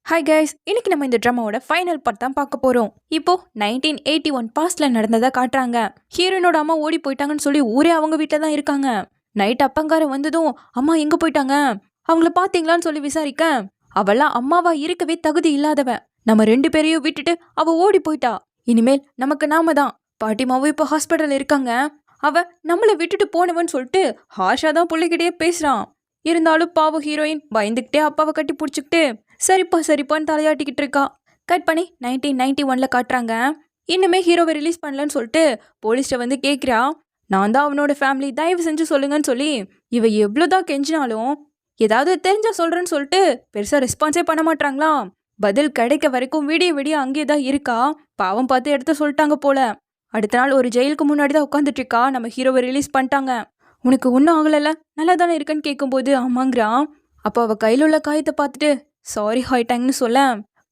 Hi guys, இன்னைக்கு நம்ம இந்த ட்ராமாவோட ஃபைனல் பார்ட் தான் பார்க்க போறோம். இப்போ 1981 பாஸ்ட்ல நடந்ததா காட்டுறாங்க. ஹீரோயினோட அம்மா ஓடி போயிட்டாங்கன்னு சொல்லி ஊரே அவங்க வீட்டில் தான் இருக்காங்க. நைட் அப்பங்கார வந்ததும் அம்மா எங்க போயிட்டாங்க, அவங்கள பாத்தீங்களான்னு சொல்லி விசாரிக்க, அவெல்லாம் அம்மாவா இருக்கவே தகுதி இல்லாதவ, நம்ம ரெண்டு பேரையும் விட்டுட்டு அவ ஓடி போயிட்டா. இனிமேல் நமக்கு நாம தான். பாட்டிமாவும் இப்போ ஹாஸ்பிட்டல் இருக்காங்க. அவ நம்மளை விட்டுட்டு போனவன்னு சொல்லிட்டு ஹாஷா தான் பிள்ளைகிட்டே பேசுறான். இருந்தாலும் பாவம் ஹீரோயின் பயந்துக்கிட்டே அப்பாவை கட்டி பிடிச்சிக்கிட்டு சரிப்பா சரிப்பான்னு தலையாட்டிக்கிட்டு இருக்கா. கட் பண்ணி 1991ல காட்டுறாங்க. இன்னுமே ஹீரோவை ரிலீஸ் பண்ணலன்னு சொல்லிட்டு போலீஸ்ட வந்து கேட்குறா. நான் தான் அவனோட ஃபேமிலி, தயவு செஞ்சு சொல்லுங்கன்னு சொல்லி இவ எவ்வளோதான் கெஞ்சினாலும் ஏதாவது தெரிஞ்சா சொல்றேன்னு சொல்லிட்டு பெருசா ரெஸ்பான்ஸே பண்ண மாட்டாங்களா. பதில் கிடைக்க வரைக்கும் விடிய விடிய அங்கேயே தான் இருக்கா. பாவம் பார்த்து எடுத்து சொல்லிட்டாங்க போல. அடுத்த நாள் ஒரு ஜெயிலுக்கு முன்னாடி தான் உட்காந்துட்டு இருக்கா. நம்ம ஹீரோவை ரிலீஸ் பண்ணிட்டாங்க. உனக்கு ஒன்றும் ஆகலைல்ல, நல்லா தானே இருக்குன்னு கேட்கும்போது ஆமாங்கிறான். அப்போ அவள் கையில் உள்ள காயத்தை பார்த்துட்டு சாரி ஹாய்டாங்கன்னு சொல்ல,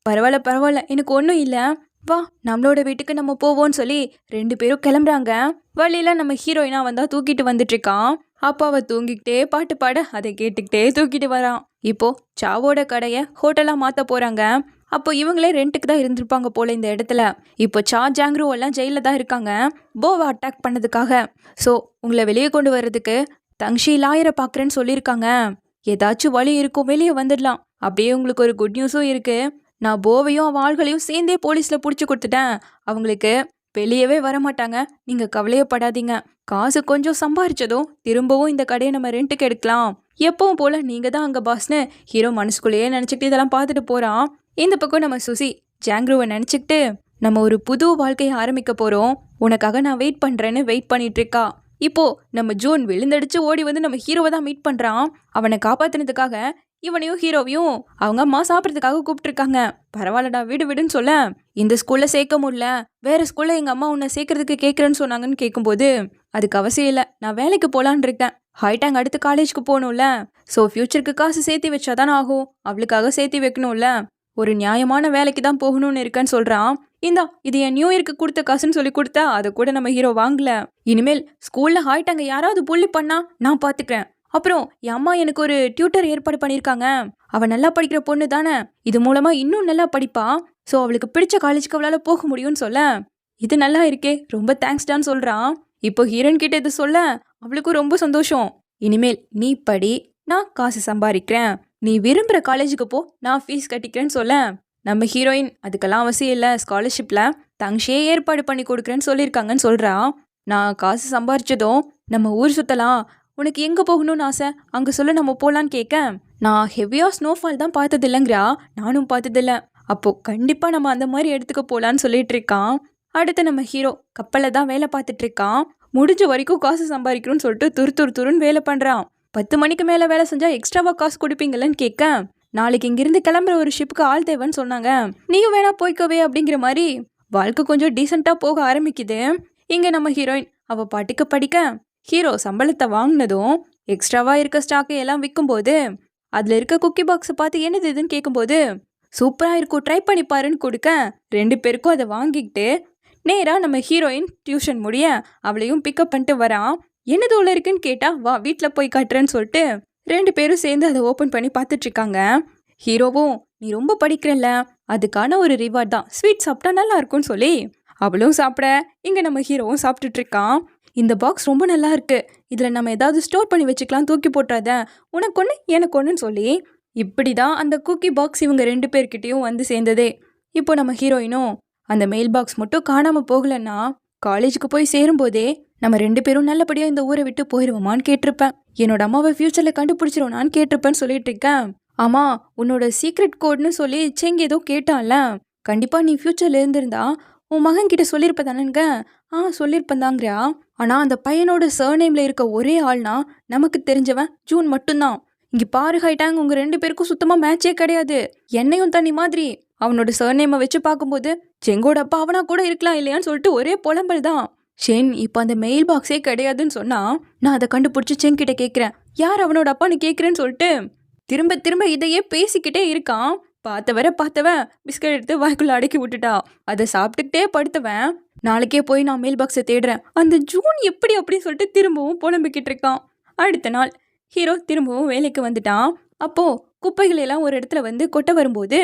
பரவாயில்ல பரவாயில்ல எனக்கு ஒன்றும் இல்லை, வா நம்மளோட வீட்டுக்கு நம்ம போவோம்னு சொல்லி ரெண்டு பேரும் கிளம்புறாங்க. வழியில நம்ம ஹீரோயினா வந்தா தூக்கிட்டு வந்துட்டு இருக்கான். அப்போ அவ தூங்கிக்கிட்டே பாட்டு பாட அதை கேட்டுக்கிட்டே தூக்கிட்டு வரான். இப்போ சாவோட கடையை ஹோட்டலா மாத்த போறாங்க. அப்போ இவங்களே ரெண்ட்டுக்கு தான் இருந்திருப்பாங்க போல இந்த இடத்துல. இப்போ சா ஜாங்க்ரூ எல்லாம் ஜெயில தான் இருக்காங்க, போவை அட்டாக் பண்ணதுக்காக. ஸோ உங்களை வெளியே கொண்டு வர்றதுக்கு தங்ஷி லாயரை பார்க்குறேன்னு சொல்லியிருக்காங்க. ஏதாச்சும் வழி இருக்கும், வெளியே வந்துடலாம். அப்படியே உங்களுக்கு ஒரு குட் நியூஸும் இருக்கு. நான் போவையும் அவன் ஆள்களையும் சேர்ந்தே போலீஸ்ல பிடிச்சி கொடுத்துட்டேன். அவங்களுக்கு வெளியவே வரமாட்டாங்க, நீங்க கவலையப்படாதீங்க. காசு கொஞ்சம் சம்பாரிச்சதும் திரும்பவும் இந்த கடையை நம்ம ரெண்ட்டுக்கு எடுக்கலாம். எப்பவும் போல நீங்க தான் அங்க பாஸ்னு ஹீரோ மனசுக்குள்ளேயே நினைச்சுக்கிட்டு இதெல்லாம் பார்த்துட்டு போறான். இந்த பக்கம் நம்ம சுசி ஜாங்க்ரூவை நினைச்சுக்கிட்டு நம்ம ஒரு புது வாழ்க்கையை ஆரம்பிக்க போறோம், உனக்காக நான் வெயிட் பண்றேன்னு வெயிட் பண்ணிட்டு இருக்கா. இப்போ நம்ம ஜூன் விழுந்தடிச்சு ஓடி வந்து நம்ம ஹீரோவை தான் மீட் பண்றான். அவனை காப்பாத்தினதுக்காக இவனையும் ஹீரோவையும் அவங்க அம்மா சாப்பிட்றதுக்காக கூப்பிட்டுருக்காங்க. பரவாயில்லடா விடு விடுன்னு சொல்ல, இந்த ஸ்கூல்ல சேர்க்க முடியல, வேற ஸ்கூல்ல எங்க அம்மா உன்னை சேர்க்கறதுக்கு கேட்குறேன்னு சொன்னாங்கன்னு கேட்கும்போது, அதுக்கு அவசியம் இல்லை, நான் வேலைக்கு போலான் இருக்கேன். ஹைட்டாங் அடுத்து காலேஜ்க்கு போகணும்ல, ஸோ ஃபியூச்சருக்கு காசு சேர்த்து வச்சாதான் ஆகும், அவளுக்காக சேர்த்து வைக்கணும்ல, ஒரு நியாயமான வேலைக்கு தான் போகணும்னு இருக்கேன்னு சொல்றான். இந்தா இது என் நியூ இயருக்கு கொடுத்த காசுன்னு சொல்லி கொடுத்தா அதை கூட நம்ம ஹீரோ வாங்கல. இனிமேல் ஸ்கூல்ல ஹாய்ட்டாங்க யாராவது புள்ளி பண்ணா நான் பாத்துக்கிறேன். அப்புறம் என் அம்மா எனக்கு ஒரு டியூட்டர் ஏற்பாடு பண்ணியிருக்காங்க, அவள் நல்லா படிக்கிற பொண்ணு தானே, இது மூலமா இன்னும் நல்லா படிப்பா, ஸோ அவளுக்கு பிடிச்ச காலேஜுக்கு அவளால் போக முடியும்னு சொல்ல, இது நல்லா இருக்கே ரொம்ப தேங்க்ஸ்டான்னு சொல்றான். இப்போ ஹீரோயின் கிட்ட இது சொல்ல அவளுக்கும் ரொம்ப சந்தோஷம். இனிமேல் நீ படி, நான் காசு சம்பாதிக்கிறேன், நீ விரும்புகிற காலேஜுக்கு போ, நான் ஃபீஸ் கட்டிக்கிறேன்னு சொல்ல, நம்ம ஹீரோயின் அதுக்கெல்லாம் அவசியம் இல்லை, ஸ்காலர்ஷிப்பில் தங்ஷே ஏற்பாடு பண்ணி கொடுக்குறேன்னு சொல்லியிருக்காங்கன்னு சொல்கிறா. நான் காசு சம்பாரிச்சதும் நம்ம ஊர் சுற்றலாம், உனக்கு எங்கே போகணும்னு ஆசை அங்கே சொல்ல, நம்ம போகலான்னு கேட்க, நான் ஹெவியாக ஸ்னோஃபால் தான் பார்த்தது இல்லைங்கிறா, நானும் பார்த்ததில்ல, அப்போது கண்டிப்பாக நம்ம அந்த மாதிரி இடத்துக்கு போகலான்னு சொல்லிட்டு இருக்கான். அடுத்து நம்ம ஹீரோ கப்பலில் தான் வேலை பார்த்துட்டு இருக்கான். முடிஞ்ச வரைக்கும் காசு சம்பாதிக்கணும்னு சொல்லிட்டு துருன்னு வேலை பண்ணுறான். 10 மணிக்கு மேலே வேலை செஞ்சால் எக்ஸ்ட்ராவாக காசு கொடுப்பீங்களன்னு கேட்க, நாளைக்கு இங்கிருந்து கிளம்புற ஒரு ஷிப்புக்கு ஆள் தேவைன்னு சொன்னாங்க, நீயும் வேணா போய்க்கவே அப்படிங்கிற மாதிரி வாழ்க்கை கொஞ்சம் டீசெண்டாக போக ஆரம்பிக்குது. இங்கே நம்ம ஹீரோயின் அவள் பாட்டுக்கு படிக்க, ஹீரோ சம்பளத்தை வாங்கினதும் எக்ஸ்ட்ராவா இருக்க ஸ்டாக்கை எல்லாம் விற்கும்போது அதில் இருக்க குக்கி பாக்ஸை பார்த்து என்னது இதுன்னு கேட்கும்போது, சூப்பராக இருக்கும் ட்ரை பண்ணி பாருன்னு கொடுக்க, ரெண்டு பேருக்கும் அதை வாங்கிக்கிட்டு நேராக நம்ம ஹீரோயின் டியூஷன் முடிய அவளையும் பிக்கப் பண்ணிட்டு வரான். என்னது உள்ள இருக்குன்னு கேட்டா, வா வீட்டில் போய் காட்டுறேன்னு சொல்லிட்டு ரெண்டு பேரும் சேர்ந்து அதை ஓப்பன் பண்ணி பார்த்துட்டு இருக்காங்க. ஹீரோவும் நீ ரொம்ப படிக்கிறல்ல, அதுக்கான ஒரு ரிவார்ட் தான், ஸ்வீட் சாப்பிட்டா நல்லா இருக்கும்னு சொல்லி அவளும் சாப்பிட, இங்கே நம்ம ஹீரோவும் சாப்பிட்டுட்டு இருக்கான். இந்த பாக்ஸ் ரொம்ப நல்லா இருக்கு, இதில் நம்ம ஏதாவது ஸ்டோர் பண்ணி வச்சுக்கலாம், தூக்கி போட்டுறாத, உனக்கு ஒன்று எனக்கு ஒன்றுன்னு சொல்லி இப்படி தான் அந்த குக்கி பாக்ஸ் இவங்க ரெண்டு பேர்கிட்டையும் வந்து சேர்ந்ததே. இப்போ நம்ம ஹீரோயினும் அந்த மெயில் பாக்ஸ் மட்டும் காணாமல் போகலன்னா காலேஜுக்கு போய் சேரும்போதே நம்ம ரெண்டு பேரும் நல்லபடியாக இந்த ஊரை விட்டு போயிடுவோமான்னு கேட்டிருப்பேன், என்னோட அம்மாவை ஃபியூச்சரில் கண்டுபிடிச்சிருவோனான்னு கேட்டிருப்பேன்னு சொல்லிட்டு இருக்கேன். ஆமாம் உன்னோட சீக்ரெட் கோட்னு சொல்லி செங்க ஏதோ கேட்டான்ல, கண்டிப்பாக நீ ஃபியூச்சரில் இருந்திருந்தா உன் மகன் கிட்ட சொல்லியிருப்ப தானேங்க. சொல்லியிருப்பேன் தாங்கிறா. ஆனால் அந்த பையனோட சர்நேமில் இருக்க ஒரே ஆள்னா நமக்கு தெரிஞ்சவன் ஜூன் மட்டும்தான். இங்கே பாரு ஹைட்டாங், உங்கள் ரெண்டு பேருக்கும் சுத்தமாக மேட்சே கிடையாது, என்னையும் தண்ணி மாதிரி. அவனோட சர்நேமை வச்சு பார்க்கும்போது செங்கோட அப்பா அவனா கூட இருக்கலாம் இல்லையான்னு சொல்லிட்டு ஒரே புலம்பல் தான். ஷென் இப்போ அந்த மெயில் பாக்ஸே கிடையாதுன்னு சொன்னா நான் அதை கண்டுபிடிச்சி செங்கிட்ட கேட்குறேன், யார் அவனோட அப்பான்னு கேட்குறேன்னு சொல்லிட்டு திரும்ப திரும்ப இதையே பேசிக்கிட்டே இருக்கான். பார்த்தவன் பிஸ்கட் எடுத்து வாய்க்குள்ள அடக்கி விட்டுட்டா. அதை சாப்பிட்டுக்கிட்டே படுத்தவன், நாளைக்கே போய் நான் மெயில் பாக்ஸை தேடுறேன், அந்த ஜூன் எப்படி அப்படின்னு சொல்லிட்டு திரும்பவும் புலம்பிக்கிட்டு இருக்கான். அடுத்த நாள் ஹீரோ திரும்பவும் வேலைக்கு வந்துட்டான். அப்போ குப்பைகள் எல்லாம் ஒரு இடத்துல வந்து கொட்ட வரும்போது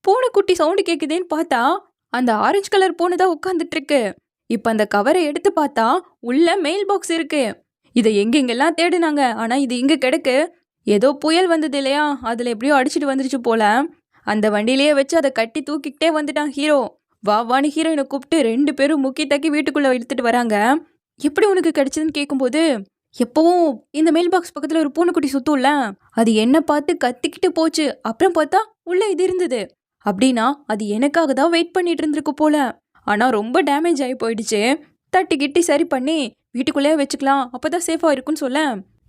பூனைக்குட்டி சவுண்டு கேக்குதேன்னு பார்த்தா அந்த ஆரஞ்சு கலர் பூனை தான் உட்காந்துட்டு இருக்கு. இப்ப அந்த கவரை எடுத்து பார்த்தா உள்ள மெயில் பாக்ஸ் இருக்கு. இதை எங்கெங்கெல்லாம் தேடுனாங்க, ஆனா இது இங்க கிடக்கு. ஏதோ புயல் வந்தது இல்லையா, அதுல எப்படியோ அடிச்சுட்டு வந்துருச்சு போல. அந்த வண்டியிலேயே வச்சு அதை கட்டி தூக்கிக்கிட்டே வந்துட்டான் ஹீரோ. வான்னு ஹீரோயினை கூப்பிட்டு 2 பேரும் முக்கி தக்கி வீட்டுக்குள்ள எடுத்துட்டு வராங்க. எப்படி உனக்கு கிடைச்சதுன்னு கேட்கும்போது, எப்பவும் இந்த மெயில் பாக்ஸ் பக்கத்துல ஒரு பூனைக்குட்டி சுத்தும்ல, அது என்ன பார்த்து கத்திக்கிட்டு போச்சு. அப்புறம் பார்த்தா உள்ள இது இருந்தது. அப்படின்னா அது எனக்காக தான் வெயிட் பண்ணிட்டு இருந்திருக்கு போல. ஆனா ரொம்ப டேமேஜ் ஆகி போயிடுச்சு. தட்டி கிட்டி சரி பண்ணி வீட்டுக்குள்ளேயே வச்சுக்கலாம், அப்பதான் சேஃபா இருக்குன்னு சொல்ல,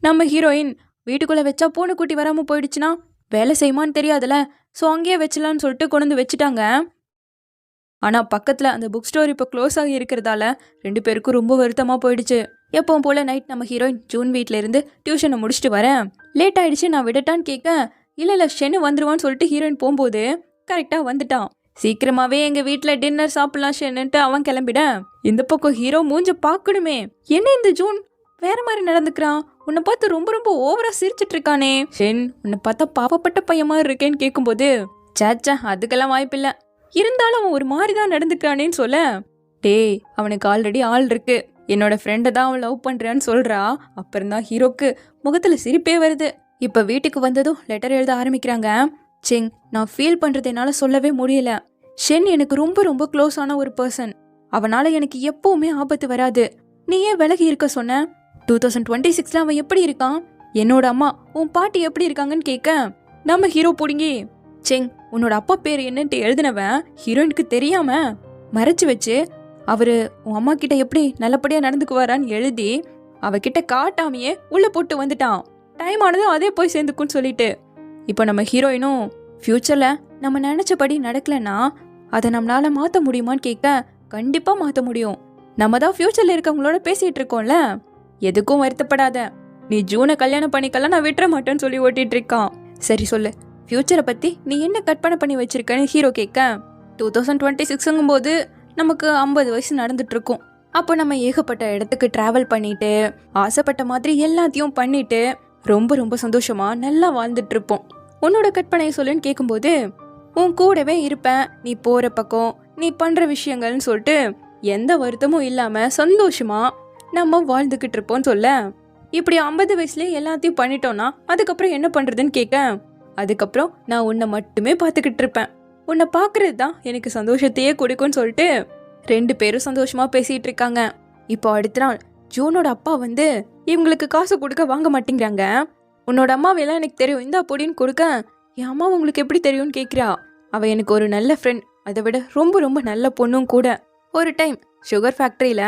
நம்ம ஹீரோயின் வீட்டுக்குள்ள வச்சா பூனைக்குட்டி வராம போயிடுச்சுன்னா வேலை செய்யுமான்னு தெரியாதுல, ஸோ அங்கேயே வச்சலான்னு சொல்லிட்டு கொண்டு வந்து வச்சுட்டாங்க. ஆனா பக்கத்துல அந்த புக் ஸ்டோர் இப்போ க்ளோஸ் ஆகி இருக்கிறதால 2 பேருக்கும் ரொம்ப வருத்தமா போயிடுச்சு. எப்பவும் போல நைட் நம்ம ஹீரோயின் ஜூன் வீட்ல இருந்து டியூஷனை முடிச்சுட்டு வரேன். லேட் ஆயிடுச்சு, நான் விடட்டான்னு கேட்க, இல்ல ஷென்னு வந்துருவான்னு சொல்லிட்டு ஹீரோயின் போகும்போது கரெக்டா வந்துட்டான். சீக்கிரமாவே எங்க வீட்டுல டின்னர் சாப்பிடலாம் ஷென்னுட்டு அவன் கிளம்பிட, இந்த பக்கம் ஹீரோ மூஞ்ச பாக்கணுமே, என்ன இந்த ஜூன் வேற மாதிரி நடந்துக்கிறான், உன்னை பார்த்து ரொம்ப ரொம்ப ஓவரா சிரிச்சிட்டு இருக்கானே. ஷென், உன்னை பார்த்தா பாவப்பட்ட பையன் மாதிரி இருக்கேன்னு கேட்கும்போது, சாச்சா அதுக்கெல்லாம் வாய்ப்பில்ல, இருந்தாலும் அவன் ஒரு மாதிரி தான் நடந்துக்கிறானேன்னு சொல்ல, டேய் அவனுக்கு ஆல்ரெடி ஆள் இருக்கு, என்னோட ஃப்ரெண்டை தான் அவன் லவ் பண்றான்னு சொல்றா. அப்புறம்தான் ஹீரோக்கு முகத்துல சிரிப்பே வருது. இப்ப வீட்டுக்கு வந்ததும் லெட்டர் எழுத ஆரம்பிக்கிறாங்க. செங், நான் ஃபீல் பண்றது என்னால சொல்லவே முடியல. ஷென் எனக்கு ரொம்ப ரொம்ப க்ளோஸ் ஆன ஒரு பர்சன். அவனால எனக்கு எப்பவுமே ஆபத்து வராது. நீ ஏன் விலகி இருக்க சொன்ன? 2026ல அவன் எப்படி இருக்கான்? என்னோட அம்மா உன் பாட்டி எப்படி இருக்காங்கன்னு கேட்க, நம்ம ஹீரோ புடுங்கி, செங் உன்னோட அப்பா பேர் என்னன்ட்டு எழுதினவன் ஹீரோயினுக்கு தெரியாம மறைச்சு வச்சு அவரு உன் அம்மா கிட்ட எப்படி நல்லபடியா நடந்துக்குவாரான்னு எழுதி அவகிட்ட காட்டாமையே உள்ள போட்டு வந்துட்டான். டைம் ஆனதும் அதே போய் சேர்ந்துக்குன்னு சொல்லிட்டு. இப்போ நம்ம ஹீரோயினும் ஃபியூச்சர்ல நம்ம நினைச்சபடி நடக்கலன்னா அதை நம்மளால மாத்த முடியுமான்னு கேட்க, கண்டிப்பா மாத்த முடியும். நம்ம தான் ஃபியூச்சர்ல இருக்கவங்களோட பேசிட்டு இருக்கோம்ல, எதுக்கும் வருத்தப்படாத, நீ ஜூனை கல்யாணம் பண்ணிக்கலாம், நான் விட்டுற மாட்டேன்னு சொல்லி ஓட்டிட்டு இருக்கான். சரி சொல்லு, ஃபியூச்சரை பத்தி நீ என்ன கற்பனை பண்ணி வச்சிருக்கன்னு ஹீரோ கேட்க, 2026ங்கும் போது நமக்கு 50 வயசு நடந்துட்டு இருக்கும். அப்போ நம்ம ஏகப்பட்ட இடத்துக்கு டிராவல் பண்ணிட்டு ஆசைப்பட்ட மாதிரி எல்லாத்தையும் பண்ணிட்டு ரொம்ப ரொம்ப சந்தோஷமா நல்லா வாழ்ந்துட்டு இருப்போம். உன்னோட கற்பனையை சொல்லுன்னு கேட்கும்போது, உன் கூடவே இருப்பேன், நீ போற பக்கம் நீ பண்ற விஷயங்கள்னு சொல்லிட்டு எந்த வருத்தமும் இல்லாம சந்தோஷமா நம்ம வாழ்ந்துகிட்டு இருப்போம்னு சொல்ல, இப்படி 50 வயசுலயே எல்லாத்தையும் பண்ணிட்டோம்னா அதுக்கப்புறம் என்ன பண்றதுன்னு கேட்க, அதுக்கப்புறம் நான் உன்னை மட்டுமே பார்த்துக்கிட்டு இருப்பேன், உன்னை பார்க்கறது தான் எனக்கு சந்தோஷத்தையே கொடுக்கும்னு சொல்லிட்டு 2 பேரும் சந்தோஷமா பேசிட்டு இருக்காங்க. இப்போ அடுத்த நாள் ஜூனோட அப்பா வந்து இவங்களுக்கு காசு கொடுக்க வாங்க மாட்டேங்கிறாங்க. உன்னோட அம்மாவெல்லாம் எனக்கு தெரியும், இந்தா பொடின்னு கொடுக்க, என் அம்மா உங்களுக்கு எப்படி தெரியும்னு கேட்குறா. அவ எனக்கு ஒரு நல்ல ஃப்ரெண்ட், அதை விட ரொம்ப ரொம்ப நல்ல பொண்ணும் கூட. ஒரு டைம் சுகர் ஃபேக்டரியில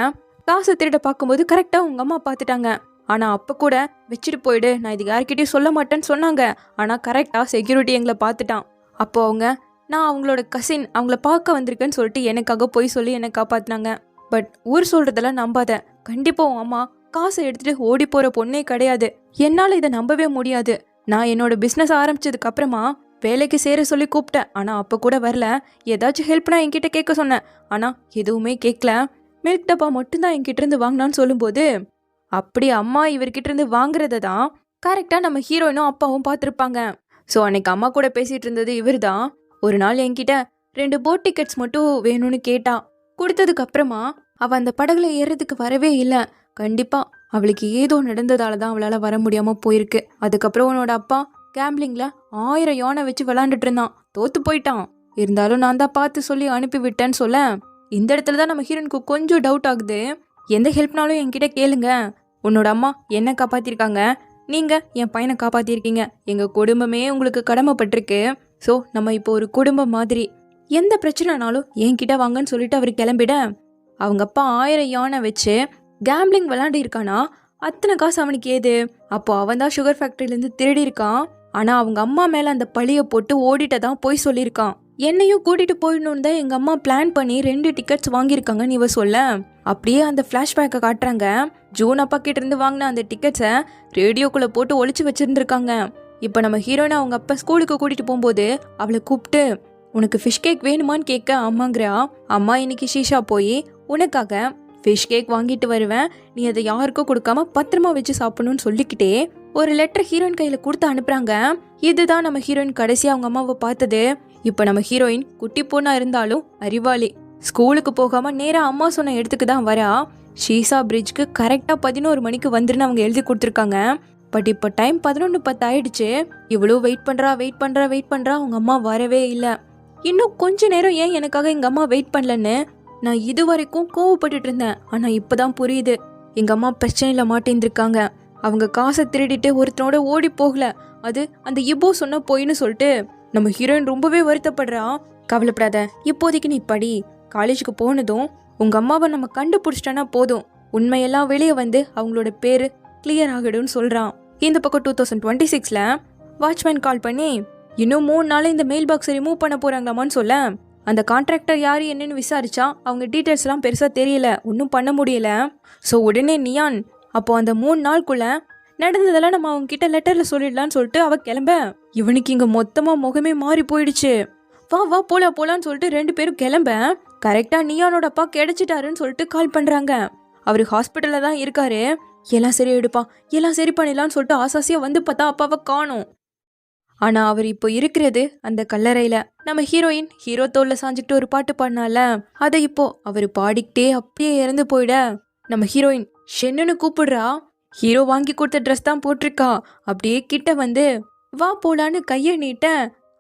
காசு திருட பார்க்கும்போது கரெக்டா உங்க அம்மா பார்த்துட்டாங்க. ஆனா அப்ப கூட வச்சுட்டு போயிடு, நான் இது யார்கிட்டயும் சொல்ல மாட்டேன்னு சொன்னாங்க. ஆனா கரெக்டா செக்யூரிட்டி எங்களை பார்த்துட்டான். அப்போ அவங்க நான் அவங்களோட கசின், அவங்கள பார்க்க வந்திருக்கேன்னு சொல்லிட்டு எனக்காக போய் சொல்லி என்னை காப்பாத்தினாங்க. பட் ஊர் சொல்றதெல்லாம் நம்பாத, கண்டிப்பா உன் அம்மா காசை எடுத்துட்டு ஓடி போற பொண்ணே கிடையாது. என்னால இதை நம்பவே முடியாது. நான் என்னோட பிசினஸ் ஆரம்பிச்சதுக்கு அப்புறமா வேலைக்கு சேர சொல்லி கூப்பிட்டேன், ஆனா அப்ப கூட வரல. ஏதாச்சும் ஹெல்ப்னா என்கிட்ட கேட்க சொன்னேன், ஆனா எதுவுமே கேட்கல. மில்க் டப்பா மட்டும்தான் என்கிட்ட இருந்து வாங்கினான்னு சொல்லும்போது, அப்படி அம்மா இவர்கிட்ட இருந்து வாங்குறத தான் கரெக்டா நம்ம ஹீரோயினும் அப்பாவும் பார்த்துருப்பாங்க. ஸோ அன்னைக்கு அம்மா கூட பேசிட்டு இருந்தது இவர் தான். ஒரு நாள் என்கிட்ட 2 போட் டிக்கெட்ஸ் மட்டும் வேணும்னு கேட்டான். கொடுத்ததுக்கு அப்புறமா அவ அந்த படகுல ஏறதுக்கு வரவே இல்லை. கண்டிப்பா அவளுக்கு ஏதோ நடந்ததால தான் அவளால வர முடியாம போயிருக்கு. அதுக்கப்புறம் உன்னோட அப்பா கேம்பிளிங்ல 1000 யானை வச்சு விளாண்டுட்டு இருந்தான், தோத்து போயிட்டான். இருந்தாலும் நான் தான் பார்த்து சொல்லி அனுப்பி விட்டேன்னு சொல்ல, இந்த இடத்துல தான் நம்ம ஹீரோனுக்கு கொஞ்சம் டவுட் ஆகுது. எந்த ஹெல்ப்னாலும் என்கிட்ட கேளுங்க, உன்னோட அம்மா என்ன காப்பாத்திருக்காங்க, நீங்க என் பையனை காப்பாத்திருக்கீங்க, எங்க குடும்பமே உங்களுக்கு கடமைப்பட்டிருக்கு. ஸோ நம்ம இப்போ ஒரு குடும்பம் மாதிரி, எந்த பிரச்சனைனாலும் என்கிட்ட வாங்கன்னு சொல்லிட்டு அவர் கிளம்பிட, அவங்க அப்பா 1000 யானை வச்சு கேம்பிளிங் விளாண்டு இருக்கானா, அத்தனை காசு அவனுக்கு ஏது? அப்போ அவன் தான் சுகர் ஃபேக்டரியிலேருந்து திருடி இருக்கான். ஆனா அவங்க அம்மா மேல அந்த பழிய போட்டு ஓடிட்டதான் போய் சொல்லியிருக்கான். என்னையும் கூட்டிட்டு போயிடணும்னு தான் எங்க அம்மா பிளான் பண்ணி 2 டிக்கெட்ஸ் வாங்கியிருக்காங்கன்னு இவ சொல்ல, அப்படியே அந்த ஃபிளாஷ்பேக்கை காட்டுறாங்க. ஜூன் அப்பா கிட்ட இருந்து வாங்கின அந்த டிக்கெட்ஸை ரேடியோக்குள்ள போட்டு ஒளிச்சு வச்சிருந்துருக்காங்க. இப்போ நம்ம ஹீரோயினை அவங்க அப்பா ஸ்கூலுக்கு கூட்டிட்டு போகும்போது அவளை கூப்பிட்டு, உனக்கு ஃபிஷ் கேக் வேணுமான்னு கேட்க ஆமாங்கிறா. அம்மா இன்னைக்கு ஷீஷா போய் உனக்காக ஃபிஷ் கேக் வாங்கிட்டு வருவேன், நீ அதை யாருக்கும் கொடுக்காம பத்திரமா வச்சு சாப்பிடணும்னு சொல்லிக்கிட்டே ஒரு லெட்டர் ஹீரோயின் கையில கொடுத்து அனுப்புறாங்க. இதுதான் நம்ம ஹீரோயின் கடைசியா அவங்க அம்மாவை பார்த்தது. இப்போ நம்ம ஹீரோயின் குட்டி பொண்ணா இருந்தாலும் அறிவாளி. ஸ்கூலுக்கு போகாம நேரா அம்மா சொன்ன இடத்துக்கு தான் வரா. ஷீசா பிரிட்ஜ்க்கு கரெக்டா 11 மணிக்கு வந்துருன்னு அவங்க எழுதி கொடுத்துருக்காங்க. பட் இப்போ டைம் 11:10 ஆயிடுச்சு. இவ்வளோ வெயிட் பண்றா அவங்க அம்மா வரவே இல்லை. இன்னும் கொஞ்ச நேரம் ஏன் எனக்காக எங்க அம்மா வெயிட் பண்ணலன்னு நான் இது வரைக்கும் கோவப்பட்டுட்டு இருந்தேன். ஆனா இப்பதான் புரியுது, எங்க அம்மா பிரச்சனையில மாட்டேந்திருக்காங்க. அவங்க காசை திருடிட்டு ஒருத்தனோட ஓடி போகல, அது அந்த இபோ சொன்ன போயின்னு சொல்லிட்டு நம்ம ஹீரோயின் ரொம்பவே வருத்தப்படுறா. கவலைப்படாத, இப்போதைக்கு நீ படி. காலேஜுக்கு போனதும் உங்க அம்மாவை நம்ம கண்டுபிடிச்சிட்டோன்னா போதும், உண்மையெல்லாம் வெளியே வந்து அவங்களோட பேரு கிளியர் ஆகிடும்னு சொல்றான். இந்த பக்கம் 2026ல வாட்ச்மேன் கால் பண்ணி இன்னும் 3 நாள் இந்த மெயில் பாக்ஸை ரிமூவ் பண்ண போறாங்களாமான்னு சொல்ல, அந்த கான்ட்ராக்டர் யாரு என்னன்னு விசாரிச்சா அவங்க டீட்டெயில்ஸ் எல்லாம் பெருசா தெரியல, ஒன்றும் பண்ண முடியல. ஸோ உடனே நியான் அப்போ அந்த 3 நாளுக்குள்ள நடந்ததெல்லாம் நம்ம அவங்க கிட்ட லெட்டர்ல சொல்லிடலான்னு சொல்லிட்டு அவ கிளம்ப, இவனுக்கு இங்க மொத்தமா முகமே மாறி போயிடுச்சு. வா போலான்னு சொல்லிட்டு 2 பேரும் கிளம்ப, கரெக்டா நியானோட அப்பா கிடைச்சிட்டாருன்னு சொல்லிட்டு கால் பண்றாங்க. அவரு ஹாஸ்பிட்டல்ல தான் இருக்காரு. எல்லாம் சரி எடுப்பா, எல்லாம் சரி பண்ணிடலான்னு சொல்லிட்டு ஆசாசியா வந்து பார்த்தா அப்பாவை காணோம். ஆனா அவர் இப்போ இருக்கிறது அந்த கல்லறையில. நம்ம ஹீரோயின் ஹீரோ தோல்ல சாஞ்சுக்கிட்டு ஒரு பாட்டு பாடினால, அதை இப்போ அவரு பாடிக்கிட்டே அப்படியே இறந்து போயிட நம்ம ஹீரோயின் ஷென்னு கூப்பிடுறா. ஹீரோ வாங்கி கொடுத்த ட்ரெஸ் தான் போட்டிருக்கா. அப்படியே கிட்ட வந்து வா போலான்னு கைய நீட்ட,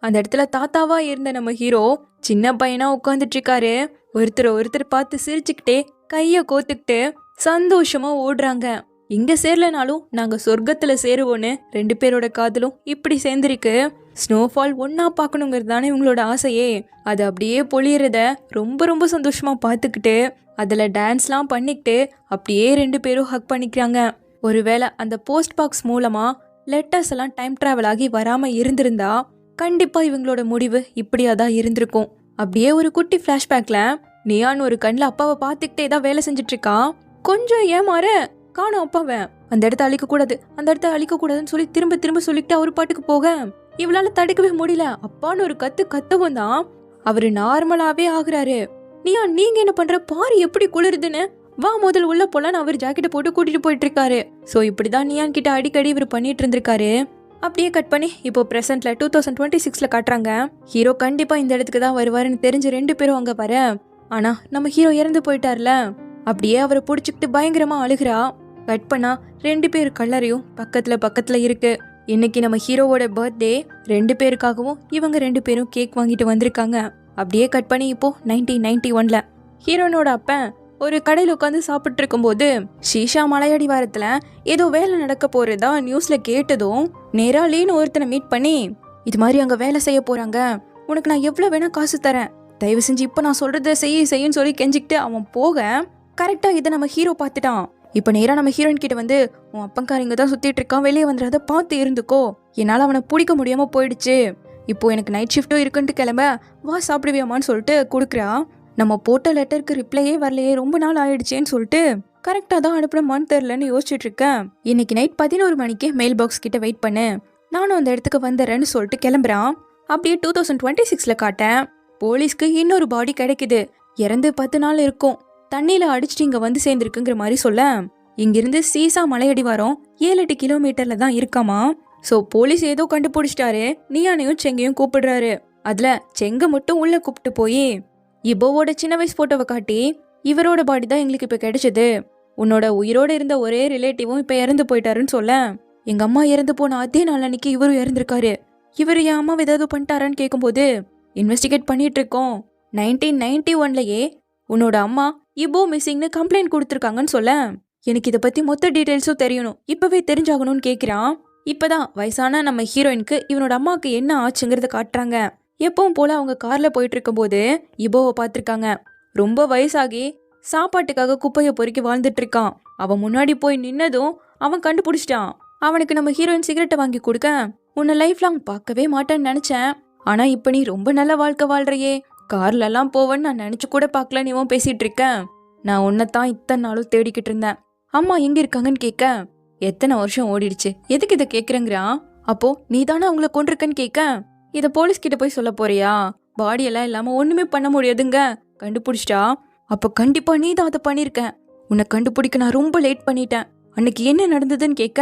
அந்த இடத்துல தாத்தாவா இருந்த நம்ம ஹீரோ சின்ன பையனா உட்காந்துட்டு இருக்காரு. ஒருத்தர் பார்த்து சிரிச்சுக்கிட்டே கைய கோத்துக்கிட்டு சந்தோஷமா ஓடுறாங்க. இங்க சேரலனாலும் நாங்க சொர்க்கத்துல சேருவோன்னு 2 பேரோட காதலும் இப்படி சேர்ந்திருக்கு. ஸ்னோஃபால் ஒன்னா பார்க்கணுங்கிறது தானே இவங்களோட ஆசையே. அது அப்படியே பொழியறத ரொம்ப சந்தோஷமா பார்த்துக்கிட்டு அதுல டான்ஸ்லாம் பண்ணிக்கிட்டு அப்படியே 2 பேரும் ஹக் பண்ணிக்கிறாங்க. ஒருவேளை அந்த போஸ்ட் பாக்ஸ் மூலமா லெட்டர்ஸ் எல்லாம் டைம் டிராவல் ஆகி வராம இருந்திருந்தா கண்டிப்பா இவங்களோட முடிவு இப்படியாதான் இருந்திருக்கும். அப்படியே ஒரு குட்டி பிளாஷ்பேக்ல நியான் ஒரு கண்ணில் அப்பாவை பார்த்துக்கிட்டே தான் வேலை செஞ்சுட்டு இருக்கான். கொஞ்சம் ஏமாற காணும் அப்பாவை. அந்த இடத்த அழிக்க கூடாதுன்னு சொல்லி திரும்ப சொல்லிட்டு அவரு பாட்டுக்கு போக இவளால தடுக்கவே முடியல. அப்பான்னு ஒரு கத்தவும் தான் அவரு நார்மலாவே ஆகுறாரு. நீங்க என்ன பண்ற பாரு எப்படி குளிருதுன்னு, வா முதல் உள்ள போலான்னு அவர் ஜாக்கெட்டை போட்டு கூட்டிட்டு போயிட்டு இருக்காரு. சோ இப்படிதான் நியான் கிட்ட அடிக்கடி இவர் பண்ணிட்டு இருந்திருக்காரு. அப்படியே கட் பண்ணி இப்போ பிரசன்ட்ல 2026ல காட்டுறாங்க. ஹீரோ கண்டிப்பா இந்த இடத்துக்கு தான் வருவாருன்னு தெரிஞ்சு 2 பேரும் அங்க வர, ஆனா நம்ம ஹீரோ இறந்து போயிட்டார்ல. அப்படியே அவரை புடிச்சுக்கிட்டு பயங்கரமா அழுகிறா. கட் பண்ணா 2 பேர் கல்லறையும் பக்கத்துல இருக்கு. இன்னைக்கு நம்ம ஹீரோவோட பர்த்டே. 2 பேருக்காகவும் இவங்க 2 பேரும் கேக் வாங்கிட்டு வந்திருக்காங்க. அப்படியே கட் பண்ணி இப்போ 1991ல ஹீரோனோட அப்பன் ஒரு கடையில் உட்காந்து சாப்பிட்டு இருக்கும்போது ஷீஷா மலையடிவாரத்துல ஏதோ வேலை நடக்க போறதா நியூஸ்ல கேட்டதும் நேரா லீன்னு ஒருத்தனை மீட் பண்ணி, இது மாதிரி அங்க வேலை செய்ய போறாங்க, உனக்கு நான் எவ்வளவு வேணா காசு தரேன், தயவு செஞ்சு இப்ப நான் சொல்றத செய்யுன்னு சொல்லி கெஞ்சிக்கிட்டு அவன் போக கரெக்டா இதை நம்ம ஹீரோ பார்த்துட்டான். இப்ப நேரா நம்ம ஹீரோயின் கிட்ட வந்து, உன் அப்பங்காரிங்க தான் சுத்திட்டு இருக்கான், வெளியே வந்துடாத, பார்த்து இருந்துக்கோ, என்னால அவனை பிடிக்க முடியாம போயிடுச்சு, இப்போ எனக்கு நைட் ஷிஃப்ட்டும் இருக்குன்ட்டு கிளம்ப, வா சாப்பிடுவியாமான்னு சொல்லிட்டு கொடுக்குறா. நம்ம போட்ட லெட்டருக்கு ரிப்ளையே வரலையே, ரொம்ப நாள் ஆயிடுச்சேன்னு சொல்லிட்டு கரெக்டா தான் அனுப்புறமான்னு தெரிலன்னு யோசிச்சுட்டு இருக்கேன். இன்னைக்கு நைட் 11 மணிக்கு மெயில் பாக்ஸ் கிட்ட வெயிட் பண்ணு, நானும் அந்த இடத்துக்கு வந்துடுறேன்னு சொல்லிட்டு கிளம்புறான். அப்படியே 2026ல காட்டேன். போலீஸ்க்கு இன்னொரு பாடி கிடைக்குது. இறந்து 10 நாள் இருக்கும், தண்ணியில அடிச்சுட்டு இங்க வந்து சேர்ந்துருக்குங்கிற மாதிரி சொல்ல, இங்கிருந்து சீசா மலையடிவாரம் 7-8 கிலோமீட்டர்ல தான் இருக்காமா. சோ போலீஸ் ஏதோ கண்டுபிடிச்சிட்டாரு. நியானையும் செங்கையும் கூப்பிடுறாரு. அதுல செங்க மட்டும் உள்ள கூப்பிட்டு போய் இபோவோட சின்ன வயசு போட்டோவை காட்டி, இவரோட பாடி தான் எங்களுக்கு இப்ப கிடைச்சது, உன்னோட உயிரோட இருந்த ஒரே ரிலேட்டிவும் இப்ப இறந்து போயிட்டாருன்னு சொல்ல, எங்க அம்மா இறந்து போன அதே நாள் அன்னைக்கு இவரும் இறந்திருக்காரு, இவரு என் அம்மா ஏதாவது பண்ணிட்டாரான்னு கேட்கும்போது, இன்வெஸ்டிகேட் பண்ணிட்டு இருக்கோம், 1991லயே உன்னோட அம்மா இபோ மிஸ்ஸிங்னு கம்ப்ளைண்ட் கொடுத்துருக்காங்கன்னு சொல்ல, எனக்கு இதை பத்தி மொத்த டீடைல்ஸும் தெரியணும், இப்பவே தெரிஞ்சாகணும்னு கேட்கிறான். இப்பதான் வயசான நம்ம ஹீரோயினுக்கு இவனோட அம்மாவுக்கு என்ன ஆச்சுங்கிறத காட்டுறாங்க. எப்பவும் போல அவங்க கார்ல போயிட்டு இருக்கும் போது இபோவை பார்த்திருக்காங்க. ரொம்ப வயசாகி சாப்பாட்டுக்காக குப்பையை பொறுக்கி வாழ்ந்துட்டு இருக்கான். அவன் முன்னாடி போய் நின்னதும் அவன் கண்டுபிடிச்சிட்டான். அவனுக்கு நம்ம ஹீரோயின் சிகரெட்டை வாங்கி கொடுக்க, உன்னை லைஃப் லாங் பார்க்கவே மாட்டேன்னு நினைச்சேன், ஆனா இப்ப நீ ரொம்ப நல்ல வாழ்க்கை வாழ்றையே, கார்ல எல்லாம் போவன்னு நான் நினைச்சு கூட பார்க்கல, நீவும் பேசிட்டு இருக்கேன், நான் உன்னைத்தான் இத்தனை நாளும் தேடிக்கிட்டு இருந்தேன், அம்மா எங்க இருக்காங்கன்னு கேட்க, எத்தனை வருஷம் ஓடிடுச்சு, எதுக்கு இதை கேக்குறேங்கிறான். அப்போ நீ தானே அவங்கள கொண்டிருக்கன்னு கேட்க, இத போலீஸ் கிட்ட போய் சொல்ல போறியா, பாடியெல்லாம் இல்லாம ஒண்ணுமே பண்ண முடியாதுங்க, கண்டுபிடிச்சிட்டா, அப்ப கண்டிப்பா நீ தான் அதை பண்ணிருக்க, உன்னை கண்டுபிடிக்க நான் ரொம்ப லேட் பண்ணிட்டேன், அன்னைக்கு என்ன நடந்ததுன்னு கேட்க,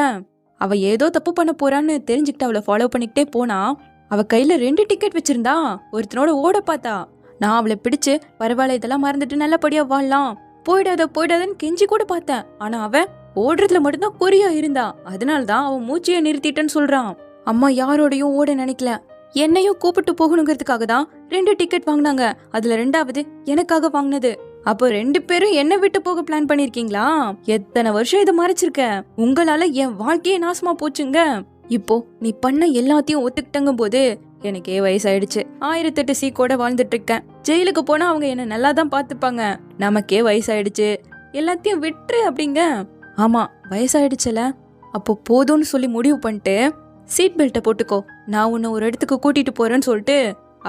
அவ ஏதோ தப்பு பண்ண போறான்னு தெரிஞ்சுக்கிட்டு அவளை ஃபாலோ பண்ணிக்கிட்டே போனா. அவ கையில 2 டிக்கெட் வச்சிருந்தா. ஒருத்தனோட ஓட பார்த்தா. நான் அவளை பிடிச்சு பரவாயில்ல இதெல்லாம் மறந்துட்டு நல்லபடியா வாழலாம், போயிடாதன்னு கெஞ்சி கூட பார்த்தேன். ஆனா அவ ஓடுறதுல மட்டும்தான் குறியா இருந்தா. அதனாலதான் அவன் மூச்சைய நிறுத்திட்டேன்னு சொல்றான். அம்மா யாரோடையும் ஓட நினைக்கல, என்னையும் கூப்பிட்டு போகணுங்கிறதுக்காக தான் 2 டிக்கெட் வாங்கினாங்க. அதுல 2வது எனக்காக வாங்கினது. அப்போ 2 பேரும் என்ன விட்டு போக பிளான் பண்ணிருக்கீங்களா? எத்தனை வருஷம் இதை மறைச்சிருக்க. உங்களால என் வாழ்க்கையே நாசமா போச்சுங்க. இப்போ நீ பண்ண எல்லாத்தையும் ஒத்துக்கிட்டங்கும் போது எனக்கே வயசாயிடுச்சு. 1008 சீக்கோட வாழ்ந்துட்டு இருக்கேன். ஜெயிலுக்கு போனா அவங்க என்ன நல்லா தான் பாத்துப்பாங்க. நமக்கே வயசாயிடுச்சு, எல்லாத்தையும் விட்டுரு அப்படிங்க. ஆமா வயசாயிடுச்சுல, அப்போ போதும்னு சொல்லி முடிவு பண்ணிட்டு சீட் பெல்ட்டை போட்டுக்கோ, நான் உன்னை ஒரு இடத்துக்கு கூட்டிட்டு போறேன்னு சொல்லிட்டு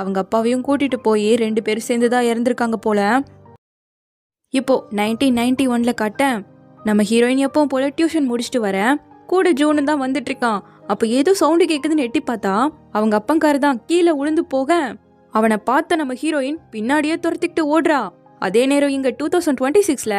அவங்க அப்பாவையும் கூட்டிட்டு போய் 2 பேரும் சேர்ந்துதான் இறந்துருக்காங்க போல. இப்போ 1991ல காட்ட நம்ம ஹீரோயின் எப்பவும் போல டியூஷன் முடிச்சுட்டு வர கூட ஜூனு தான் வந்துட்டு இருக்கான். அப்ப ஏதோ சவுண்டு கேக்குதுன்னு எட்டி பார்த்தா அவங்க அப்பங்காரு தான் கீழே உளுந்து போக அவனை பார்த்த நம்ம ஹீரோயின் பின்னாடியே துரத்திக்கிட்டு ஓடுறா. அதே நேரம் இங்க 2026ல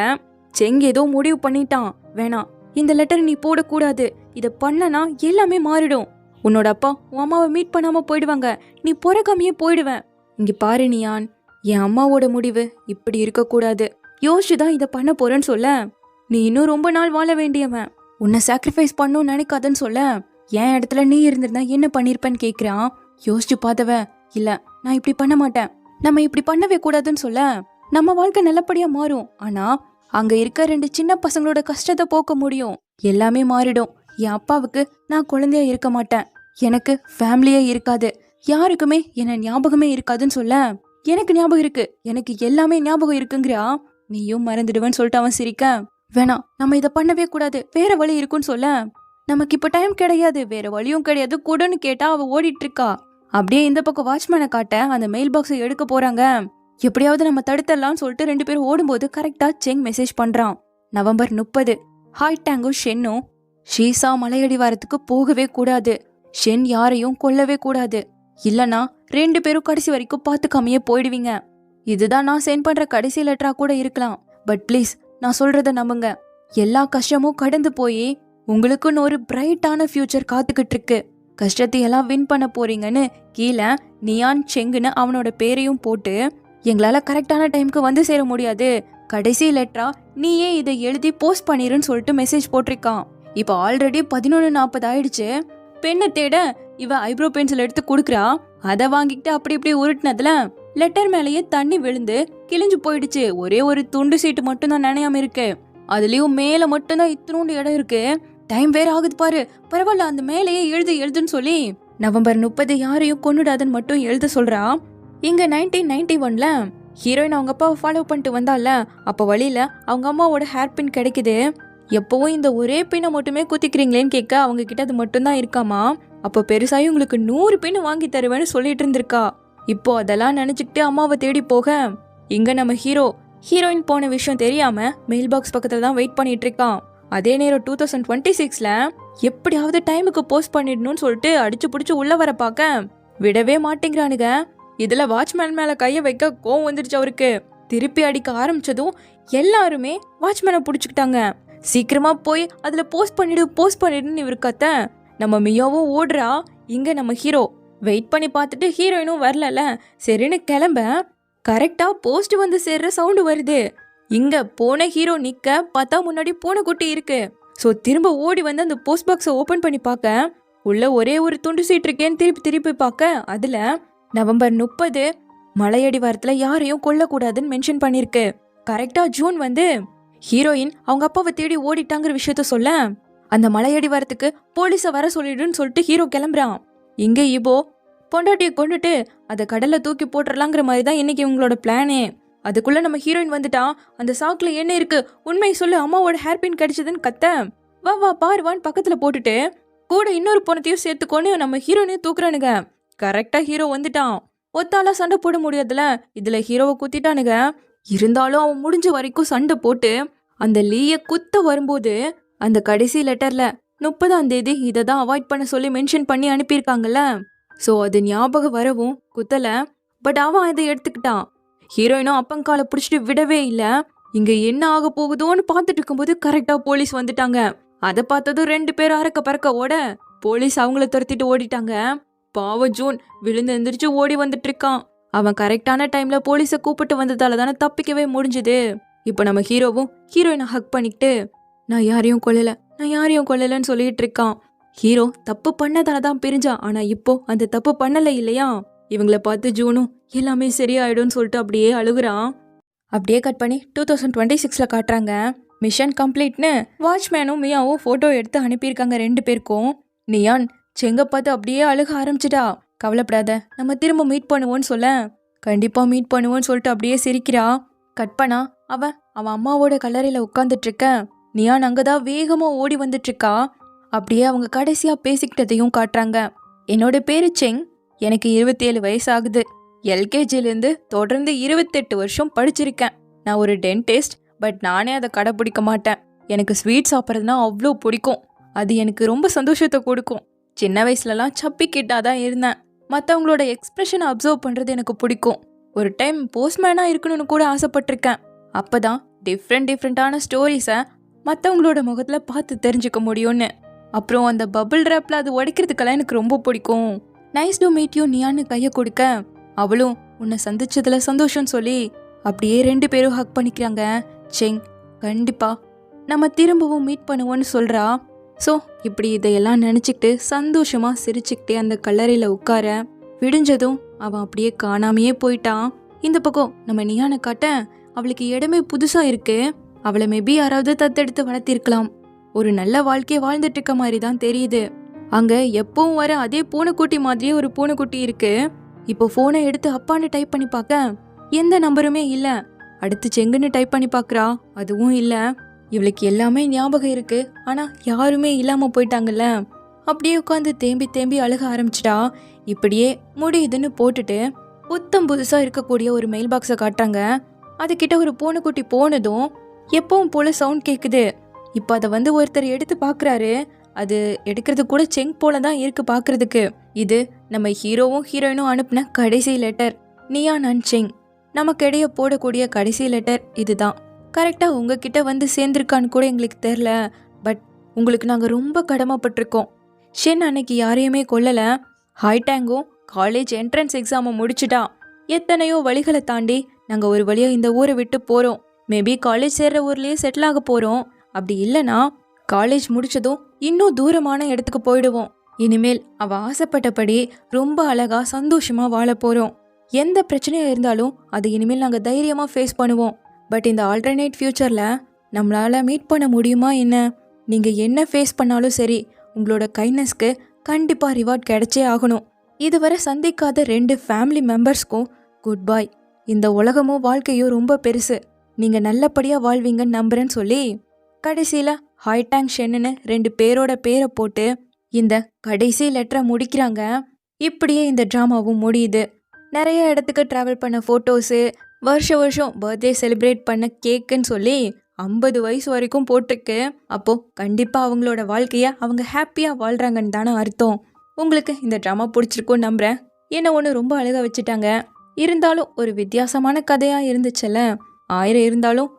செங் ஏதோ முடிவு பண்ணிட்டான். வேணாம், இந்த லெட்டர் நீ போடக்கூடாது, இத பண்ணனா எல்லாமே மாறிடும். உன்னோட அப்பா உன் அம்மாவை மீட் பண்ணாம போயிடுவாங்க, நீ பிறக்காமையே போயிடுவேன். இங்க பாரு நியான், என் அம்மாவோட முடிவு இப்படி இருக்க கூடாது, யோசிச்சுதான் இத பண்ண போறேன்னு சொல்ல. நீ இன்னும் ரொம்ப நாள் வாழ வேண்டியவன், உன்னை சாக்ரிஃபைஸ் பண்ணும் நினைக்காதன்னு சொல்ல. என் இடத்துல நீ இருந்திருந்தா என்ன பண்ணிருப்பேன்னு கேக்குறான். யோசிச்சு பார்த்தவ, இல்ல நான் இப்படி பண்ண மாட்டேன், நம்ம இப்படி பண்ணவே கூடாதுன்னு சொல்ல. நம்ம வாழ்க்கை நல்லபடியா மாறும், ஆனா அங்க இருக்க 2 சின்ன பசங்களோட கஷ்டத்தை போக்க முடியும். எல்லாமே மாறிடும். என் அப்பாவுக்கு நான் குழந்தையா இருக்க மாட்டேன், எனக்கு ஃபேமிலியே இருக்காது, யாருக்குமே என்ன ஞாபகமே இருக்காதுன்னு சொல்ல. எனக்கு ஞாபகம் இருக்கு, எனக்கு எல்லாமே ஞாபகம் இருக்குங்கிறா. நீயும் மறந்துடுவேன்னு சொல்லிட்டு அவன் சிரிக்க. வேணாம், நம்ம இதை பண்ணவே கூடாது, வேற வழி இருக்குன்னு சொல்ல. நமக்கு இப்ப டைம் கிடையாது, வேற வழியும் கிடையாது கூடன்னு கேட்டா அவ ஓடிட்டு இருக்கா. அப்படியே இந்த பக்கம் வாட்ச்மேனை காட்ட அந்த மெயில் பாக்ஸை எடுக்க போறாங்க. எப்படியாவது நம்ம தடுத்தரலாம்னு சொல்லிட்டு 2 பேரும் ஓடும்போது கரெக்டா செங் மெசேஜ் பண்றான். நவம்பர் 30, ஹாய் டேங்கும் ஷென்னும் ஷீசா மலையடிவாரத்துக்கு போகவே கூடாது, ஷென் யாரையும் கொல்லவே கூடாது, இல்லனா 2 பேரும் கடைசி வரைக்கும் பாத்துக்காமையே போயிடுவீங்க. இதுதான் நான் சென்ட் பண்ற கடைசி லெட்டரா கூட இருக்கலாம், பட் ப்ளீஸ் நான் சொல்றத நம்புங்க. எல்லா கஷ்டமும் கடந்து போய் உங்களுக்குன்னு ஒரு பிரைட்டான ஃபியூச்சர் காத்துக்கிட்டு இருக்கு, கஷ்டத்தை எல்லாம் வின் பண்ண போறீங்கன்னு கீழே நியான் செங்குன்னு அவனோட பேரையும் போட்டு, எங்களால கரெக்டான டைமுக்கு வந்து சேர முடியாது, கடைசி லெட்டரா நீயே இதை எழுதி போஸ்ட் பண்ணிருன்னு சொல்லிட்டு மெசேஜ் போட்டிருக்கான். இப்போ ஆல்ரெடி 11:40 ஆயிடுச்சு. பெண்ணை தேட இவ ஐப்ரோ பென்சில் எடுத்து கொடுக்குறா. அதை வாங்கிட்டு அப்படி இப்படி உருட்டினதுல லெட்டர் மேலேயே தண்ணி விழுந்து கிழிஞ்சு போயிடுச்சு. ஒரே ஒரு துண்டு சீட்டு மட்டும் தான் நனையாம இருக்கு, அதுலயும் மேல மட்டும்தான் இத்தினோண்டு இடம் இருக்கு. டைம் வேற ஆகுது பாரு, பரவாயில்ல அந்த மேலேயே எழுதுன்னு சொல்லி நவம்பர் 30 யாரையும் கொன்னுடாதுன்னு மட்டும் எழுத சொல்றா. இங்க 1991ல ஹீரோயின் அவங்க அப்பாவை ஃபாலோ பண்ணிட்டு வந்தால, அப்ப வழியில அவங்க அம்மாவோட ஹேர் பின் கிடைக்குது. எப்பவும் இந்த ஒரே பின்னை மட்டுமே குத்திக்கிறீங்களேன்னு கேட்க அவங்க கிட்ட அது மட்டும்தான் இருக்காமா. அப்போ பெருசாயும் உங்களுக்கு 100 பின்னு வாங்கி தருவேன்னு சொல்லிட்டு இருந்திருக்கா. இப்போ அதெல்லாம் நினைச்சுக்கிட்டு அம்மாவை தேடி போக இங்க நம்ம ஹீரோயின் போன விஷயம் தெரியாம மெயில் பாக்ஸ் பக்கத்துல தான் வெயிட் பண்ணிட்டு இருக்கான். அதே நேரம் 2026ல எப்படியாவது டைமுக்கு போஸ்ட் பண்ணிடணும்னு சொல்லிட்டு அடிச்சு பிடிச்சு உள்ள வர பார்க்க விடவே மாட்டேங்கிறானுங்க. இதுல வாட்ச்மேன் மேல கைய வைக்க கோவம் வந்துருச்சு அவருக்கு. திருப்பி அடிக்க ஆரம்பிச்சதும் எல்லாருமே வாட்ச்மேனை புடிச்சுக்கிட்டாங்க. சீக்கிரமா போய் அதுல போஸ்ட் பண்ணிடுன்னு இவர் கத்த. நம்ம மியாவும் ஓடுறா. இங்க நம்ம ஹீரோ வெயிட் பண்ணி பார்த்துட்டு ஹீரோயினும் வரல, சரின்னு கிளம்ப கரெக்டா போஸ்ட் வந்து சேர்ற சவுண்டு வருது. இங்க போன ஹீரோ நிக்க பார்த்தா முன்னாடி போன குட்டி இருக்கு. சோ திரும்ப ஓடி வந்து அந்த போஸ்ட் பாக்ஸை ஓபன் பண்ணி பார்க்க உள்ள ஒரே ஒரு துண்டு சீட் இருக்கேன்னு திருப்பி பார்க்க அதுல நவம்பர் 30 மலையடிவாரத்துல யாரையும் கொல்லக்கூடாதுன்னு மென்ஷன் பண்ணிருக்கு. கரெக்டா ஜூன் வந்து ஹீரோயின் அவங்க அப்பாவை தேடி ஓடிட்டாங்கிற விஷயத்த சொல்ல அந்த மலையடிவாரத்துக்கு போலீஸை வர சொல்லிடுன்னு சொல்லிட்டு ஹீரோ கிளம்புறான். இங்க இப்போ பொண்டாட்டியை கொண்டுட்டு அதை கடல்ல தூக்கி போட்டுடலாங்கிற மாதிரி தான் இன்னைக்கு இவங்களோட பிளானே. அதுக்குள்ள நம்ம ஹீரோயின் வந்துட்டா. அந்த சாக்குல என்ன இருக்கு, உண்மை சொல்லு, அம்மாவோட ஹேர் பின் கிடைச்சதுன்னு கத்த. வா பாருவான்னு பக்கத்துல போட்டுட்டு கூட இன்னொரு பொண்ணத்தையும் சேர்த்துக்கொண்டு நம்ம ஹீரோயினையும் தூக்குறானுங்க. கரெக்டா ஹீரோ வந்துட்டான். ஒத்தாலா சண்டை போட முடியாதுல, இதுல ஹீரோவை குத்திட்டானுங்க. இருந்தாலும் அவன் முடிஞ்ச வரைக்கும் சண்டை போட்டு அந்த லீய குத்த வரும்போது அந்த கடைசி லெட்டர்ல 30ஆம் தேதி இதை தான் அவாய்ட் பண்ண சொல்லி மென்ஷன் பண்ணி அனுப்பியிருக்காங்கல்ல. சோ அது ஞாபகம் வரவும் குத்தல, பட் அவன் அதை எடுத்துக்கிட்டான். ஹீரோயினும் அப்பங்கால பிடிச்சிட்டு விடவே இல்ல. இங்க என்ன ஆக போகுதோன்னு பார்த்துட்டு இருக்கும்போது கரெக்டா போலீஸ் வந்துட்டாங்க. அதை பார்த்ததும் 2 பேரும் அறக்க பறக்க ஓட போலீஸ் அவங்கள துரத்திட்டு ஓடிட்டாங்க. பாவ ஜூன் விழுந்து எந்திரிச்சு ஓடி வந்துட்டு இருக்கான். அவன் கரெக்டான டைம்ல போலீஸை கூப்பிட்டு வந்ததால தானே தப்பிக்கவே முடிஞ்சுது. இப்போ நம்ம ஹீரோவும் ஹீரோயினை ஹக் பண்ணிக்கிட்டு நான் யாரையும் கொல்லலன்னு சொல்லிட்டு இருக்கான். ஹீரோ தப்பு பண்ணதால தான் பிரிஞ்சான். ஆனா இப்போ அந்த தப்பு பண்ணல இல்லையா? இவங்கள பார்த்து ஜூனும் எல்லாமே சரியாயிடும்னு சொல்லிட்டு அப்படியே அழுகுறான். அப்படியே கட் பண்ணி 2026ல காட்டுறாங்க. மிஷன் கம்ப்ளீட்னு வாட்ச்மேனும் மியாவும் போட்டோ எடுத்து அனுப்பியிருக்காங்க 2 பேருக்கும். நியான் செங்க பார்த்து அப்படியே அழுக ஆரம்பிச்சிட்டா. கவலைப்படாத, நம்ம திரும்ப மீட் பண்ணுவோன்னு சொல்ல கண்டிப்பா மீட் பண்ணுவோன்னு சொல்லிட்டு அப்படியே சிரிக்கிறா. கட் பண்ணா அவன் அம்மாவோட கல்லறையில உட்காந்துட்டு இருக்க. நியான் அங்கதான் வேகமா ஓடி வந்துட்டு இருக்கா. அப்படியே அவங்க கடைசியா பேசிக்கிட்டதையும் காட்டுறாங்க. என்னோட பேரு செங், எனக்கு 27 வயசு ஆகுது. எல்கேஜிலேருந்து தொடர்ந்து 28 வருஷம் படிச்சிருக்கேன். நான் ஒரு டென்டிஸ்ட், பட் நானே அதை கடைப்பிடிக்க மாட்டேன். எனக்கு ஸ்வீட் சாப்பிட்றதுனா அவ்வளோ பிடிக்கும். அது எனக்கு ரொம்ப சந்தோஷத்தை கொடுக்கும். சின்ன வயசுலலாம் சப்பி கிட்டாக தான் இருந்தேன். மற்றவங்களோட எக்ஸ்பிரஷனை அப்சர்வ் பண்ணுறது எனக்கு பிடிக்கும். ஒரு டைம் போஸ்ட்மேனாக இருக்கணும்னு கூட ஆசைப்பட்டிருக்கேன். அப்போ தான் டிஃப்ரெண்டான ஸ்டோரிஸை மற்றவங்களோட முகத்தில் பார்த்து தெரிஞ்சுக்க முடியும்னு. அப்புறம் அந்த பபிள் ரேப்பில் அது உடைக்கிறதுக்கெல்லாம் எனக்கு ரொம்ப பிடிக்கும். நைஸ் டு மீட் யூ நியான்னு கையை கொடுக்க அவளும் உன்னை சந்திச்சதுல சந்தோஷம்னு சொல்லி அப்படியே 2 பேரும் ஹக் பண்ணிக்கிறாங்க. செங் கண்டிப்பா நம்ம திரும்பவும் மீட் பண்ணுவோன்னு சொல்றா. ஸோ இப்படி இதையெல்லாம் நினச்சிக்கிட்டு சந்தோஷமா சிரிச்சுக்கிட்டே அந்த கல்லறையில் உட்கார விடிஞ்சதும் அவன் அப்படியே காணாமையே போயிட்டான். இந்த பக்கம் நம்ம நியானை காட்ட அவளுக்கு இடமே புதுசா இருக்கு. அவளை மேபி யாராவது தத்தெடுத்து வளர்த்திருக்கலாம். ஒரு நல்ல வாழ்க்கையை வாழ்ந்துட்டு இருக்க மாதிரி தான் தெரியுது. அங்க எப்பவும் வர அதே பூனைக்குட்டி மாதிரியே ஒரு பூனைக்குட்டி இருக்கு. இப்போ போனை எடுத்து அப்பான்னு டைப் பண்ணி பார்க்க எந்த நம்பருமே இல்ல. அடுத்து செங்குன்னு டைப் பண்ணி பார்க்கறா, அதுவும் இல்ல. இவளுக்கு எல்லாமே ஞாபகம் இருக்கு, ஆனா யாருமே இல்லாம போயிட்டாங்கல்ல. அப்படியே உட்காந்து தேம்பி அழுக ஆரம்பிச்சிட்டா. இப்படியே முடியுதுன்னு போட்டுட்டு புத்தம் புதுசா இருக்கக்கூடிய ஒரு மெயில் பாக்ஸை காட்டுறாங்க. அதுகிட்ட ஒரு பூனைக்குட்டி போனதும் எப்பவும் போல சவுண்ட் கேக்குது. இப்போ அதை வந்து ஒருத்தர் எடுத்து பாக்குறாரு. அது எடுக்கிறது கூட செங் போல தான் இருக்கு பாக்குறதுக்கு. இது நம்ம ஹீரோவும் ஹீரோயினும் அனுப்புன கடைசி லெட்டர். நியான் அண்ட் செங் நமக்கிடையே போடக்கூடிய கடைசி லெட்டர் இதுதான். கரெக்டா உங்ககிட்ட வந்து சேர்ந்திருக்கான்னு கூட எங்களுக்கு தெரில. பட் உங்களுக்கு நாங்கள் ரொம்ப கடமைப்பட்டிருக்கோம். ஷென் அன்னைக்கு யாரையுமே கொல்லல. ஹாய்டாங்கும் காலேஜ் என்ட்ரன்ஸ் எக்ஸாமை முடிச்சுட்டா. எத்தனையோ வழிகளை தாண்டி நாங்கள் ஒரு வழியா இந்த ஊரை விட்டு போறோம். மேபி காலேஜ் சேர்ற ஊர்லயே செட்டில் ஆக போறோம். அப்படி இல்லைன்னா காலேஜ் முடிச்சதும் இன்னும் தூரமான இடத்துக்கு போயிடுவோம். இனிமேல் அவ ஆசைப்பட்டபடி ரொம்ப அழகா சந்தோஷமா வாழ போறோம். எந்த பிரச்சனையா இருந்தாலும் அது இனிமேல் நாங்கள் தைரியமா ஃபேஸ் பண்ணுவோம். பட் இந்த ஆல்டர்னேட் ஃபியூச்சர்ல நம்மளால மீட் பண்ண முடியுமா என்ன? நீங்க என்ன ஃபேஸ் பண்ணாலும் சரி, உங்களோட கைண்ட்னஸ்க்கு கண்டிப்பா ரிவார்ட் கிடைச்சே ஆகணும். இதுவரை சந்திக்காத 2 ஃபேமிலி மெம்பர்ஸ்க்கும் குட் பை. இந்த உலகமும் வாழ்க்கையும் ரொம்ப பெருசு. நீங்க நல்லபடியா வாழ்வீங்கன்னு நம்புறேன்னு சொல்லி கடைசியில ஹாய்டாங் ஷென்னு 2 பேரோட பேரை போட்டு இந்த கடைசி லெட்டரை முடிக்கிறாங்க. இப்படியே இந்த ட்ராமாவும் முடியுது. நிறைய இடத்துக்கு ட்ராவல் பண்ண ஃபோட்டோஸு, வருஷம் பர்த்டே செலிப்ரேட் பண்ண கேக்குன்னு சொல்லி 50 வயசு வரைக்கும் போட்டிருக்கு. அப்போ கண்டிப்பா அவங்களோட வாழ்க்கைய அவங்க ஹாப்பியா வாழ்றாங்கன்னு தானே அர்த்தம். உங்களுக்கு இந்த ட்ராமா பிடிச்சிருக்கும்னு நம்புறேன். என்ன ஒன்று ரொம்ப அழகா வச்சுட்டாங்க. இருந்தாலும் ஒரு வித்தியாசமான கதையா இருந்துச்சுல்ல. 1000 இருந்தாலும்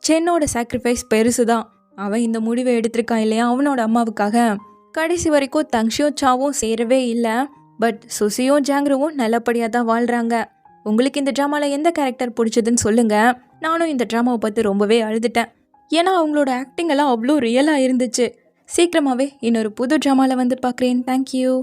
சென்னோட சாக்ரிஃபைஸ் பெருசு தான். அவன் இந்த முடிவை எடுத்திருக்கான் இல்லையா அவனோட அம்மாவுக்காக. கடைசி வரைக்கும் தங்ஷியும் சாவும் சேரவே இல்லை. பட் சுசியும் ஜாங்ருவும் நல்லபடியாக தான் வாழ்கிறாங்க. உங்களுக்கு இந்த ட்ராமாவில் எந்த கேரக்டர் பிடிச்சதுன்னு சொல்லுங்க. நானும் இந்த ட்ராமாவை பார்த்து ரொம்பவே அழுதுட்டேன். ஏன்னா அவங்களோட ஆக்டிங் எல்லாம் அவ்வளோ ரியலாக இருந்துச்சு. சீக்கிரமாகவே இன்னொரு புது ட்ராமாவில் வந்து பார்க்குறேன். தேங்க்யூ.